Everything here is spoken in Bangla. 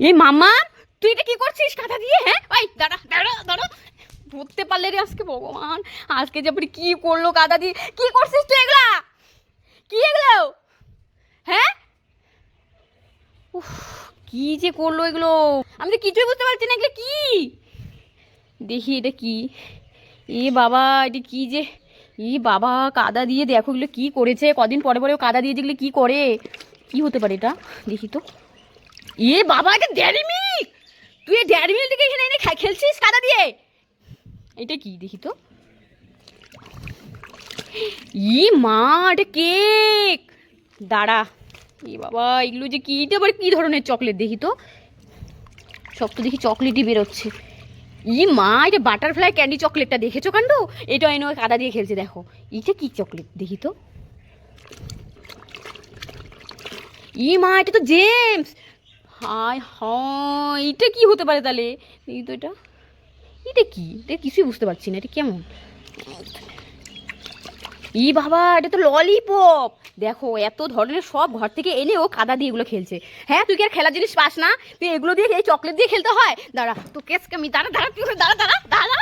এই মামা, তুই এটা কি করছিস কাঁথা দিয়ে? হ্যাঁ ওই দাঁড়া দাঁড়া দাঁড়া, ধরতে পারলে রে আজকে। ভগবান, আজকে যে কি করলো কাঁথা দিয়ে। কি করছিস তুই এগুলা? কি এগুলো? হ্যাঁ, উফ, কি যে করলো এগুলো, আমি তো কিছুই বুঝতে পারছি না এগুলো কি। দেখি এটা কি। এ বাবা, এটা কি যে, ই বাবা, কাদা দিয়ে দেখো এগুলো কি করেছে। কদিন পরে পরে কাদা দিয়ে যেগুলো কি করে, কি হতে পারে এটা, দেখি তো। এ বাবা, এটা ডেয়ারি মিল্ক। তুই এই ডেয়ারি মিল্ক থেকে এখানে এনে খেলছিস কাদা দিয়ে? এটা কি দেখি তো। ই মা, এটা কেক। দাঁড়া, এ বাবা, এগুলো যে কি, এটা আবার কি ধরনের চকলেট দেখি তো। সব তো দেখি চকলেটই বেরোচ্ছে। ই মা, এটা বাটারফ্লাই ক্যান্ডি চকলেটটা দেখেছো কাণ্ড? এটা এনে ওই কাদা দিয়ে খেলছে দেখো। এটা কি চকলেট দেখি তো। ই মা, এটা তো জেমস। হায় হায়, এটা কি হতে পারে তাহলে? এই তো, এটা এটা কি, এটা কিছুই বুঝতে পারছি না, এটা কেমন। ই বাবা, এটা তো ললিপপ। দেখো, এত ধরনের সব ঘর থেকে এনে ও কাদা দিয়ে এগুলো খেলছে। হ্যাঁ, তুই কি আর খেলার জিনিস পাস না? তুই এগুলো দিয়ে, এই চকলেট দিয়ে খেলতে হয়? দাঁড়া, তো কেসকে আমি, দাঁড়া দাঁড়া, দাঁড়া দাঁড়া দাঁড়া।